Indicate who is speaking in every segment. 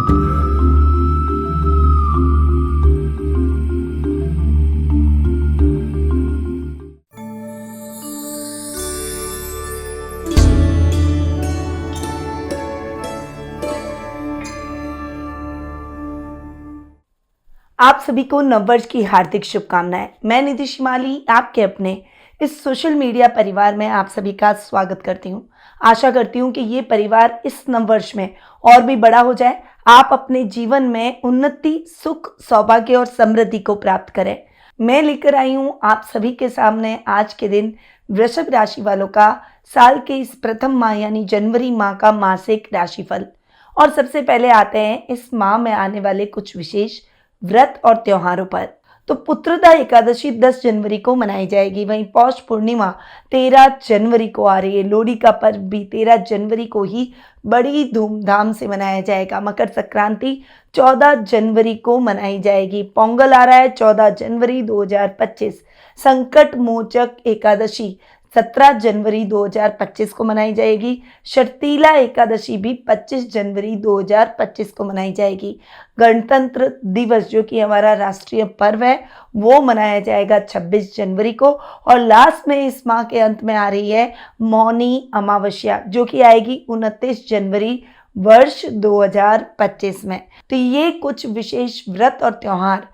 Speaker 1: आप सभी को नववर्ष की हार्दिक शुभकामनाएं। मैं निधि शिमाली आपके अपने इस सोशल मीडिया परिवार में आप सभी का स्वागत करती हूं। आशा करती हूं कि ये परिवार इस नववर्ष में और भी बड़ा हो जाए, आप अपने जीवन में उन्नति, सुख, सौभाग्य और समृद्धि को प्राप्त करें। मैं लेकर आई हूं आप सभी के सामने आज के दिन वृषभ राशि वालों का साल के इस प्रथम माह यानी जनवरी माह का मासिक राशिफल। और सबसे पहले आते हैं इस माह में आने वाले कुछ विशेष व्रत और त्योहारों पर। तो पुत्रदा एकादशी 10 जनवरी को मनाई जाएगी। वहीं पौष पूर्णिमा 13 जनवरी को आ रही है। लोहड़ी का पर्व भी 13 जनवरी को ही बड़ी धूमधाम से मनाया जाएगा। मकर संक्रांति 14 जनवरी को मनाई जाएगी। पोंगल आ रहा है 14 जनवरी 2025। संकट मोचक एकादशी 17 जनवरी 2025 को मनाई जाएगी। शर्तीला एकादशी भी 25 जनवरी 2025 को मनाई जाएगी। गणतंत्र दिवस जो कि हमारा राष्ट्रीय पर्व है वो मनाया जाएगा 26 जनवरी को। और लास्ट में इस माह के अंत में आ रही है मौनी अमावस्या जो कि आएगी 29 जनवरी वर्ष 2025 में। तो ये कुछ विशेष व्रत और त्योहार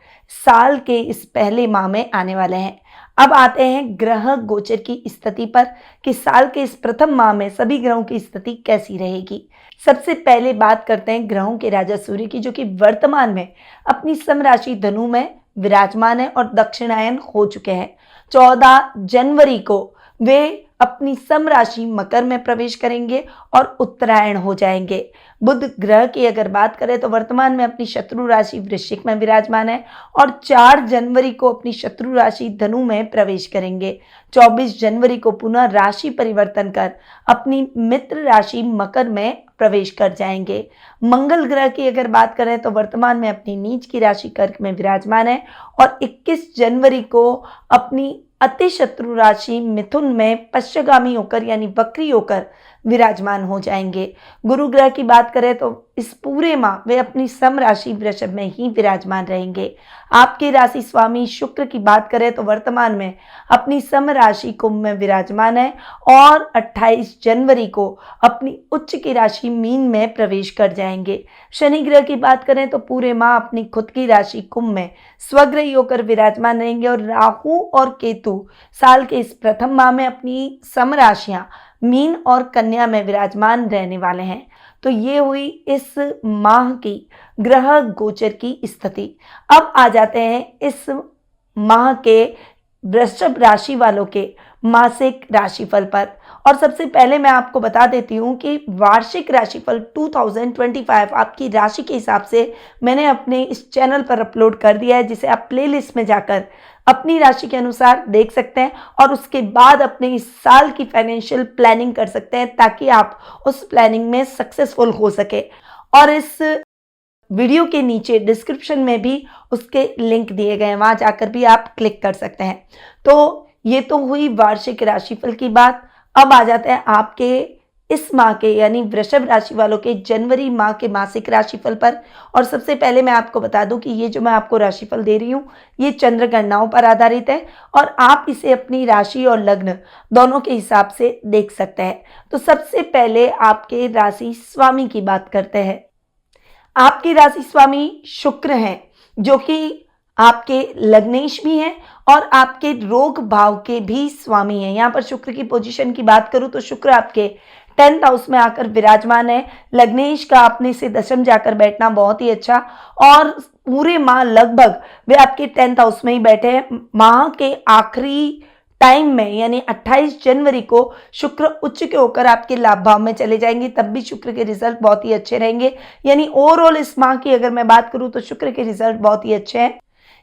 Speaker 1: साल के इस पहले माह में आने वाले हैं। अब आते हैं ग्रह गोचर की स्थिति पर कि साल के इस प्रथम माह में सभी ग्रहों की स्थिति कैसी रहेगी। सबसे पहले बात करते हैं ग्रहों के राजा सूर्य की, जो कि वर्तमान में अपनी सम राशि धनु में विराजमान है और दक्षिणायन हो चुके हैं। 14 जनवरी को वे अपनी सम राशि मकर में प्रवेश करेंगे और उत्तरायण हो जाएंगे। बुध ग्रह की अगर बात करें तो वर्तमान में अपनी शत्रु राशि वृश्चिक में विराजमान है और 4 जनवरी को अपनी शत्रु राशि धनु में प्रवेश करेंगे। 24 जनवरी को पुनः राशि परिवर्तन कर अपनी मित्र राशि मकर में प्रवेश कर जाएंगे। मंगल ग्रह की अगर बात करें तो वर्तमान में अपनी नीच की राशि कर्क में विराजमान है और 21 जनवरी को अपनी अति शत्रु राशि मिथुन में पश्चगामी होकर यानी वक्री होकर विराजमान हो जाएंगे। गुरु ग्रह की बात करें तो इस पूरे माह वे अपनी सम राशि वृषभ में ही विराजमान रहेंगे। आपके राशि स्वामी शुक्र की बात करें तो वर्तमान में अपनी सम राशि कुंभ में विराजमान है और 28 जनवरी को अपनी उच्च की राशि मीन में प्रवेश कर जाएंगे। शनि ग्रह की बात करें तो पूरे माह अपनी खुद की राशि कुंभ में स्वग्रही होकर विराजमान रहेंगे और राहु और केतु साल के इस प्रथम माह में अपनी सम राशियां मीन और कन्या में विराजमान रहने वाले हैं। तो ये हुई इस माह की ग्रह गोचर की स्थिति। अब आ जाते हैं इस माह के वृषभ राशि वालों के मासिक राशिफल पर। और सबसे पहले मैं आपको बता देती हूँ कि वार्षिक राशिफल 2025 आपकी राशि के हिसाब से मैंने अपने इस चैनल पर अपलोड कर दिया है, जिसे आप प्लेलिस्ट में जाकर अपनी राशि के अनुसार देख सकते हैं और उसके बाद अपने इस साल की फाइनेंशियल प्लानिंग कर सकते हैं ताकि आप उस प्लानिंग में सक्सेसफुल हो सके। और इस वीडियो के नीचे डिस्क्रिप्शन में भी उसके लिंक दिए गए हैं, वहां जाकर भी आप क्लिक कर सकते हैं। तो ये तो हुई वार्षिक राशिफल की बात। अब आ जाते हैं आपके इस माह के यानी वृषभ राशि वालों के जनवरी माह के मासिक राशिफल पर। और सबसे पहले मैं आपको बता दूं कि ये जो मैं आपको राशिफल दे रही हूँ ये चंद्र गणनाओं पर आधारित है और आप इसे अपनी राशि और लग्न दोनों के हिसाब से देख सकते हैं। तो सबसे पहले आपके राशि स्वामी की बात करते हैं। आपके राशि स्वामी शुक्र हैं जो कि आपके लग्नेश भी हैं और आपके रोग भाव के भी स्वामी हैं। यहाँ पर शुक्र की पोजीशन की बात करूँ तो शुक्र आपके 10th हाउस में आकर विराजमान है। लग्नेश का अपने से दशम जाकर बैठना बहुत ही अच्छा और पूरे माह लगभग वे आपके 10th हाउस में ही बैठे हैं। माह के आखिरी टाइम में यानी 28 जनवरी को शुक्र उच्च के होकर आपके लाभ भाव में चले जाएंगे, तब भी शुक्र के रिजल्ट बहुत ही अच्छे रहेंगे। यानी ओवरऑल इस माह की अगर मैं बात करूं तो शुक्र के रिजल्ट बहुत ही अच्छे हैं।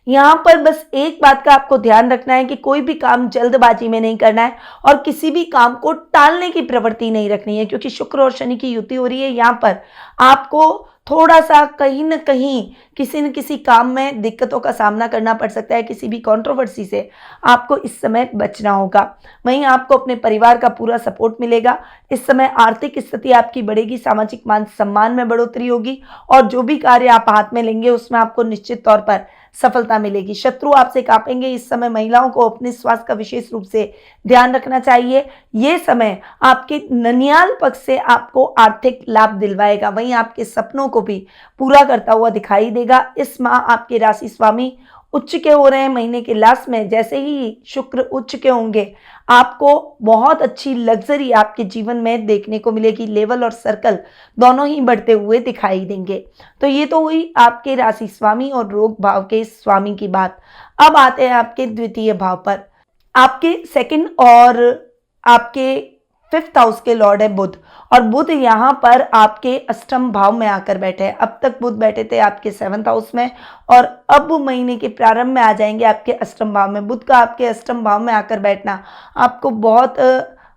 Speaker 1: यहाँ पर बस एक बात का आपको ध्यान रखना है कि कोई भी काम जल्दबाजी में नहीं करना है और किसी भी काम को टालने की प्रवृत्ति नहीं रखनी है, क्योंकि शुक्र और शनि की युति हो रही है। यहाँ पर आपको थोड़ा सा कहीं न कहीं किसी न किसी काम में दिक्कतों का सामना करना पड़ सकता है, किसी भी कंट्रोवर्सी से आपको इस समय बचना होगा। वहीं आपको अपने परिवार का पूरा सपोर्ट मिलेगा। इस समय आर्थिक स्थिति आपकी बढ़ेगी, सामाजिक मान सम्मान में बढ़ोतरी होगी और जो भी कार्य आप हाथ में लेंगे उसमें आपको निश्चित तौर पर सफलता मिलेगी। शत्रु आपसे कांपेंगे। इस समय महिलाओं को अपने स्वास्थ्य का विशेष रूप से ध्यान रखना चाहिए। ये समय आपके ननियाल पक्ष से आपको आर्थिक लाभ दिलवाएगा, वहीं आपके सपनों को भी पूरा करता हुआ दिखाई देगा। इस माह आपके राशि स्वामी उच्च के हो रहे हैं। महीने के लास्ट में जैसे ही शुक्र उच्च के होंगे, आपको बहुत अच्छी लग्जरी आपके जीवन में देखने को मिलेगी। लेवल और सर्कल दोनों ही बढ़ते हुए दिखाई देंगे। तो ये तो हुई आपके राशि स्वामी और रोग भाव के स्वामी की बात। अब आते हैं आपके द्वितीय भाव पर। आपके सेकंड और आपके फिफ्थ हाउस के लॉर्ड है बुध, और बुध यहाँ पर आपके अष्टम भाव में आकर बैठे हैं। अब तक बुध बैठे थे आपके सेवंथ हाउस में और अब महीने के प्रारंभ में आ जाएंगे आपके अष्टम भाव में। बुध का आपके अष्टम भाव में आकर बैठना आपको बहुत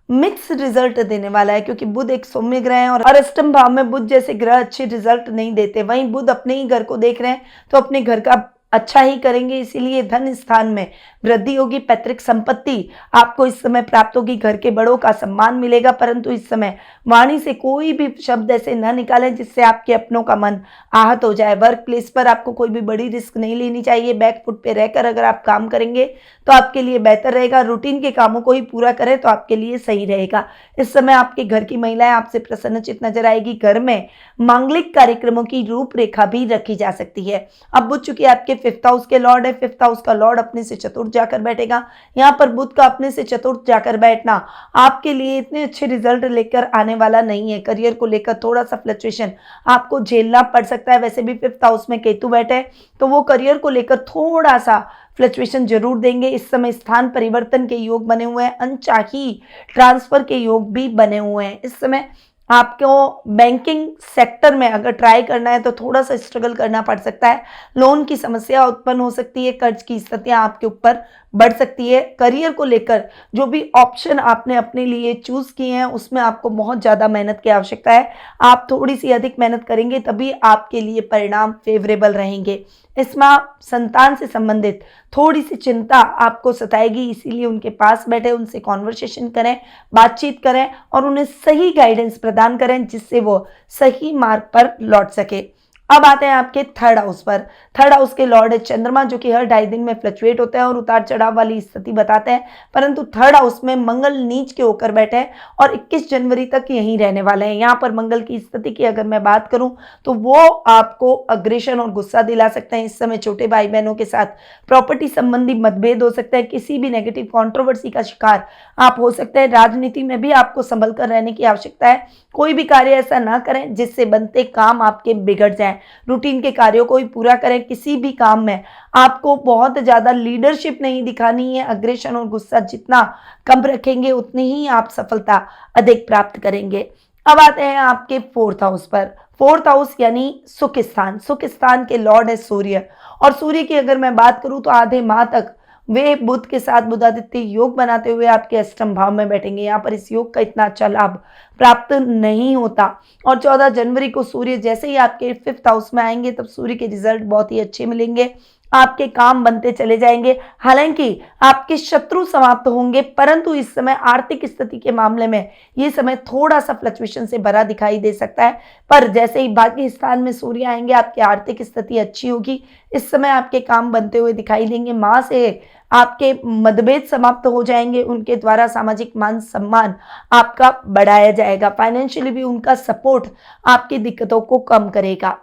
Speaker 1: मिक्स रिजल्ट देने वाला है, क्योंकि बुध एक सौम्य ग्रह है और अष्टम भाव में बुध जैसे ग्रह अच्छे रिजल्ट नहीं देते। वहीं बुध अपने ही घर को देख रहे हैं तो अपने घर का अच्छा ही करेंगे, इसीलिए धन स्थान में वृद्धि होगी। पैतृक संपत्ति आपको इस समय प्राप्त होगी। घर के बड़ों का सम्मान मिलेगा, परंतु इस समय वाणी से कोई भी शब्द ऐसे न निकालें जिससे आपके अपनों का मन आहत हो जाए। वर्क प्लेस पर आपको कोई भी बड़ी रिस्क नहीं लेनी चाहिए। बैक फुट पे रहकर अगर आप काम करेंगे तो आपके लिए बेहतर रहेगा। रूटीन के कामों को ही पूरा करें तो आपके लिए सही रहेगा। इस समय आपके घर की महिलाएं आपसे प्रसन्नचित नजर आएगी। घर में मांगलिक कार्यक्रमों की रूपरेखा भी रखी जा सकती है। अब बुध चूंकि आपके फिफ्थ हाउस के लॉर्ड है, फिफ्थ हाउस का लॉर्ड अपने से चतुर्थ जाकर बैठेगा। यहाँ पर बुध का अपने से चतुर्थ जाकर बैठना आपके लिए इतने अच्छे रिजल्ट लेकर आने वाला नहीं है। करियर को लेकर थोड़ा सा फ्लक्चुएशन आपको झेलना पड़ सकता है। वैसे भी फिफ्थ हाउस में केतु बैठे तो वो करियर को लेकर थोड़ा सा फ्लक्चुएशन जरूर देंगे। इस समय स्थान परिवर्तन के योग बने हुए हैं, अनचाही ट्रांसफर के योग भी बने हुए हैं। इस समय आपको बैंकिंग सेक्टर में अगर ट्राई करना है तो थोड़ा सा स्ट्रगल करना पड़ सकता है। लोन की समस्या उत्पन्न हो सकती है, कर्ज की स्थितियां आपके ऊपर बढ़ सकती है। करियर को लेकर जो भी ऑप्शन आपने अपने लिए चूज किए हैं उसमें आपको बहुत ज़्यादा मेहनत की आवश्यकता है। आप थोड़ी सी अधिक मेहनत करेंगे तभी आपके लिए परिणाम फेवरेबल रहेंगे। इसमें संतान से संबंधित थोड़ी सी चिंता आपको सताएगी, इसीलिए उनके पास बैठे उनसे कॉन्वर्सेशन करें, बातचीत करें और उन्हें सही गाइडेंस प्रदान करें जिससे वो सही मार्ग पर लौट सके। अब आते हैं आपके थर्ड हाउस पर। थर्ड हाउस के लॉर्ड है चंद्रमा, जो कि हर 2.5 दिन में फ्लक्चुएट होते हैं और उतार चढ़ाव वाली स्थिति बताते हैं, परंतु थर्ड हाउस में मंगल नीच के होकर बैठे हैं और 21 जनवरी तक यहीं रहने वाले हैं। यहाँ पर मंगल की स्थिति की अगर मैं बात करूं तो वो आपको अग्रेशन और गुस्सा दिला सकते हैं। इस समय छोटे भाई बहनों के साथ प्रॉपर्टी संबंधी मतभेद हो सकते हैं, किसी भी नेगेटिव कॉन्ट्रोवर्सी का शिकार आप हो सकते हैं। राजनीति में भी आपको संभल कर रहने की आवश्यकता है। कोई भी कार्य ऐसा ना करें जिससे बनते काम आपके बिगड़ जाएं। रूटीन के कार्यों को ही पूरा करें। किसी भी काम में आपको बहुत ज्यादा लीडरशिप नहीं दिखानी है। अग्रेशन और गुस्सा जितना कम रखेंगे उतनी ही आप सफलता अधिक प्राप्त करेंगे। अब आते हैं आपके फोर्थ हाउस पर। फोर्थ हाउस यानी सुख स्थान। सुख स्थान के लॉर्ड है सूर्य, और सूर्य की अगर मैं बात करूं तो आधे माह तक वे बुध के साथ बुधादित्य योग बनाते हुए आपके अष्टम भाव में बैठेंगे। यहाँ पर इस योग का इतना अच्छा लाभ प्राप्त नहीं होता और 14 जनवरी को सूर्य जैसे ही आपके फिफ्थ हाउस में आएंगे तब सूर्य के रिजल्ट बहुत ही अच्छे मिलेंगे। आपके काम बनते चले जाएंगे। हालांकि आपके शत्रु समाप्त होंगे, परंतु इस समय आर्थिक स्थिति के मामले में ये समय थोड़ा सा फ्लक्चुएशन से भरा दिखाई दे सकता है, पर जैसे ही बाकी स्थान में सूर्य आएंगे आपकी आर्थिक स्थिति अच्छी होगी। इस समय आपके काम बनते हुए दिखाई देंगे। माँ से आपके मतभेद समाप्त हो जाएंगे, उनके द्वारा सामाजिक मान सम्मान आपका बढ़ाया जाएगा। फाइनेंशियली भी उनका सपोर्ट आपकी दिक्कतों को कम करेगा।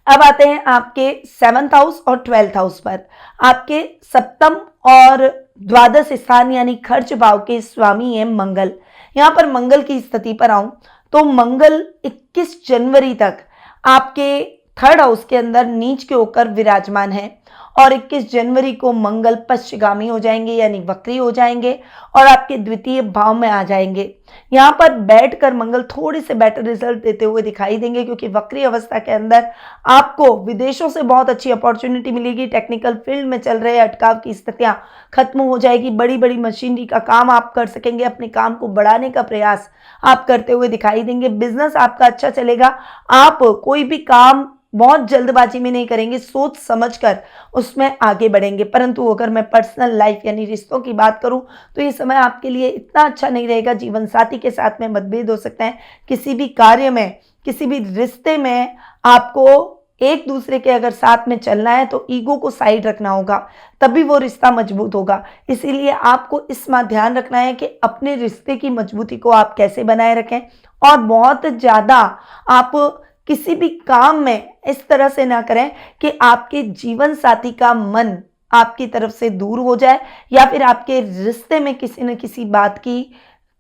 Speaker 1: अब आते हैं आपके 7th हाउस और 12th हाउस पर। आपके सप्तम और द्वादश स्थान यानी खर्च भाव के स्वामी है मंगल। यहाँ पर मंगल की स्थिति पर आऊं तो मंगल 21 जनवरी तक आपके थर्ड हाउस के अंदर नीच के होकर विराजमान है और 21 जनवरी को मंगल पश्चिगामी हो जाएंगे यानी वक्री हो जाएंगे और आपके द्वितीय भाव में आ जाएंगे। यहाँ पर बैठकर मंगल थोड़े से बेटर रिजल्ट देते हुए दिखाई देंगे, क्योंकि वक्री अवस्था के अंदर आपको विदेशों से बहुत अच्छी अपॉर्चुनिटी मिलेगी। टेक्निकल फील्ड में चल रहे अटकाव की स्थितियां खत्म हो जाएगी। बड़ी बड़ी मशीनरी का काम आप कर सकेंगे। अपने काम को बढ़ाने का प्रयास आप करते हुए दिखाई देंगे। बिजनेस आपका अच्छा चलेगा। आप कोई भी काम बहुत जल्दबाजी में नहीं करेंगे, सोच समझकर उसमें आगे बढ़ेंगे। परंतु अगर मैं पर्सनल लाइफ यानी रिश्तों की बात करूं तो ये समय आपके लिए इतना अच्छा नहीं रहेगा। जीवन साथी के साथ में मतभेद हो सकते हैं। किसी भी कार्य में, किसी भी रिश्ते में आपको एक दूसरे के अगर साथ में चलना है तो ईगो को साइड रखना होगा, तभी वो रिश्ता मजबूत होगा। इसीलिए आपको इसमें ध्यान रखना है कि अपने रिश्ते की मजबूती को आप कैसे बनाए रखें और बहुत ज़्यादा आप किसी भी काम में इस तरह से ना करें कि आपके जीवन साथी का मन आपकी तरफ से दूर हो जाए या फिर आपके रिश्ते में किसी न किसी बात की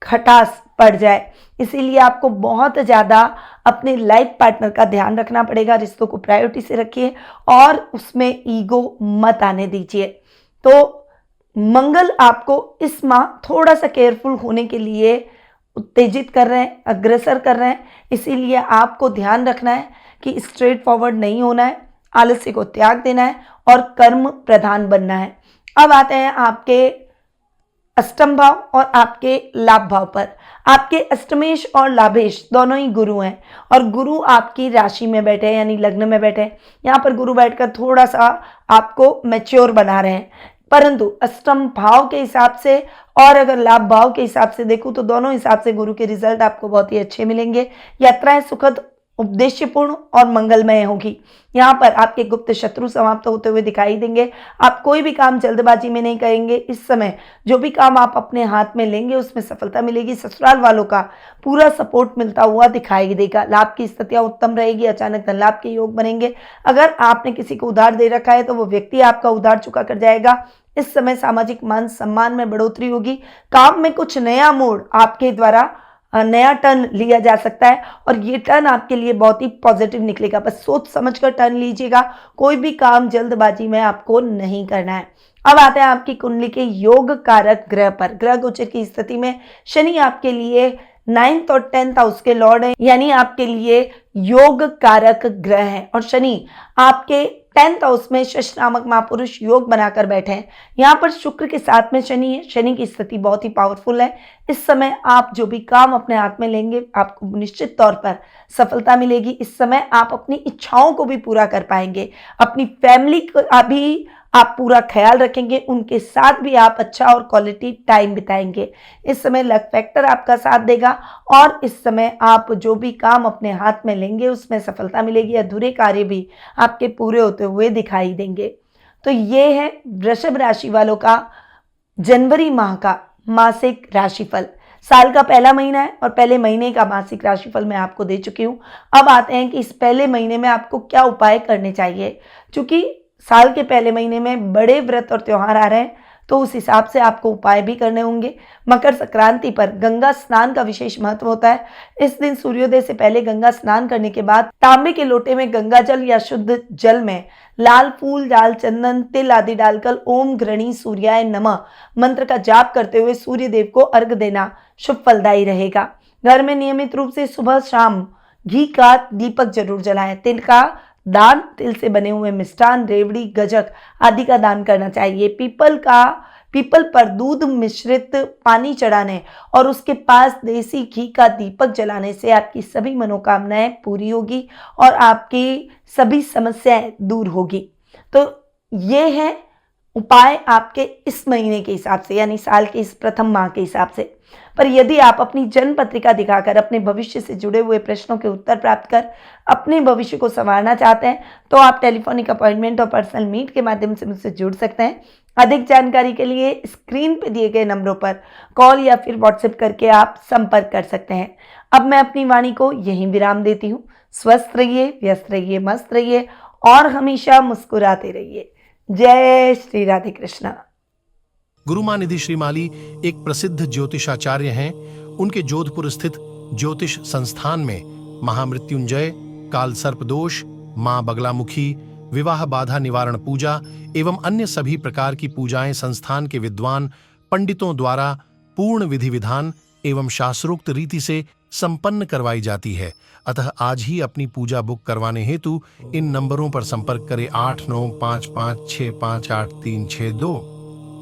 Speaker 1: खटास पड़ जाए। इसीलिए आपको बहुत ज़्यादा अपने लाइफ पार्टनर का ध्यान रखना पड़ेगा। रिश्तों को प्रायोरिटी से रखिए और उसमें ईगो मत आने दीजिए। तो मंगल आपको इस माह थोड़ा सा केयरफुल होने के लिए उत्तेजित कर रहे हैं, अग्रसर कर रहे हैं। इसीलिए आपको ध्यान रखना है कि स्ट्रेट फॉरवर्ड नहीं होना है, आलस्य को त्याग देना है और कर्म प्रधान बनना है। अब आते हैं आपके अष्टम भाव और आपके लाभ भाव पर। आपके अष्टमेश और लाभेश दोनों ही गुरु हैं और गुरु आपकी राशि में बैठे हैं यानी लग्न में बैठे हैं। यहाँ पर गुरु बैठकर थोड़ा सा आपको मैच्योर बना रहे हैं। परंतु अष्टम भाव के हिसाब से और अगर लाभ भाव के हिसाब से देखूं तो दोनों हिसाब से गुरु के रिजल्ट आपको बहुत ही अच्छे मिलेंगे। यात्राएं सुखद, उद्देश्यपूर्ण और मंगलमय होगी। यहाँ पर आपके गुप्त शत्रु समाप्त होते हुए दिखाई देंगे। आप कोई भी काम जल्दबाजी में नहीं करेंगे। इस समय जो भी काम आप अपने हाथ में लेंगे उसमें सफलता मिलेगी। ससुराल वालों का पूरा सपोर्ट मिलता हुआ दिखाई देगा। लाभ की स्थितियां उत्तम रहेगी। अचानक धन लाभ के योग बनेंगे। अगर आपने किसी को उधार दे रखा है तो वो व्यक्ति आपका उधार चुका कर जाएगा। इस समय सामाजिक मान सम्मान में बढ़ोतरी होगी। काम में कुछ नया मोड़ आपके द्वारा नया टर्न लिया जा सकता है और ये टर्न आपके लिए बहुत ही पॉजिटिव निकलेगा। बस सोच समझकर टर्न लीजिएगा। कोई भी काम जल्दबाजी में आपको नहीं करना है। अब आते हैं आपकी कुंडली के योग कारक ग्रह पर। ग्रह गोचर की स्थिति में शनि आपके लिए 9th और 10th हाउस के लॉर्ड हैं, यानी आपके लिए योग कारक ग्रह हैं और शनि आपके 10th हाउस में शश नामक महापुरुष योग बनाकर बैठे हैं। यहाँ पर शुक्र के साथ में शनि है। शनि की स्थिति बहुत ही पावरफुल है। इस समय आप जो भी काम अपने हाथ में लेंगे आपको निश्चित तौर पर सफलता मिलेगी। इस समय आप अपनी इच्छाओं को भी पूरा कर पाएंगे। अपनी फैमिली का भी आप पूरा ख्याल रखेंगे। उनके साथ भी आप अच्छा और क्वालिटी टाइम बिताएंगे। इस समय लक फैक्टर आपका साथ देगा और इस समय आप जो भी काम अपने हाथ में लेंगे उसमें सफलता मिलेगी। अधूरे कार्य भी आपके पूरे होते हुए दिखाई देंगे। तो ये है वृषभ राशि वालों का जनवरी माह का मासिक राशिफल। साल का पहला महीना है और पहले महीने का मासिक राशिफल मैं आपको दे चुकी हूँ। अब आते हैं कि इस पहले महीने में आपको क्या उपाय करने चाहिए। चूंकि साल के पहले महीने में बड़े व्रत और त्योहार आ रहे हैं तो उस हिसाब से आपको उपाय भी करने होंगे। मकर संक्रांति पर गंगा स्नान का विशेष महत्व होता है। इस दिन सूर्योदय से पहले गंगा स्नान करने के बाद तांबे के लोटे में गंगा जल या शुद्ध जल में लाल फूल, लाल चंदन, तिल आदि डालकर ओम घृणी सूर्याय नमः मंत्र का जाप करते हुए सूर्य देव को अर्घ देना शुभ फलदायी रहेगा। घर में नियमित रूप से सुबह शाम घी का दीपक जरूर जलाएं। तिल का दान, तिल से बने हुए मिष्ठान, रेवड़ी, गजक आदि का दान करना चाहिए। पीपल पर दूध मिश्रित पानी चढ़ाने और उसके पास देसी घी का दीपक जलाने से आपकी सभी मनोकामनाएं पूरी होगी और आपकी सभी समस्याएं दूर होगी। तो ये है उपाय आपके इस महीने के हिसाब से यानी साल के इस प्रथम माह के हिसाब से। पर यदि आप अपनी जन्म पत्रिका दिखाकर अपने भविष्य से जुड़े हुए प्रश्नों के उत्तर प्राप्त कर अपने भविष्य को संवारना चाहते हैं तो आप टेलीफोनिक अपॉइंटमेंट और पर्सनल मीट के माध्यम से मुझसे जुड़ सकते हैं। अधिक जानकारी के लिए स्क्रीन पर दिए गए नंबरों पर कॉल या फिर व्हाट्सएप करके आप संपर्क कर सकते हैं। अब मैं अपनी वाणी को यहीं विराम देती हूँ। स्वस्थ रहिए, व्यस्त रहिए, मस्त रहिए और हमेशा मुस्कुराते रहिए। जय श्री राधे कृष्णा।
Speaker 2: गुरुमां निधि श्रीमाली एक प्रसिद्ध ज्योतिषाचार्य हैं। उनके जोधपुर स्थित ज्योतिष संस्थान में महामृत्युंजय, काल सर्प दोष, मां बगलामुखी, विवाह बाधा निवारण पूजा एवं अन्य सभी प्रकार की पूजाएं संस्थान के विद्वान पंडितों द्वारा पूर्ण विधि विधान एवं शास्त्रोक्त रीति से संपन्न करवाई जाती है। अतः आज ही अपनी पूजा बुक करवाने हेतु इन नंबरों पर संपर्क करें 8955658362।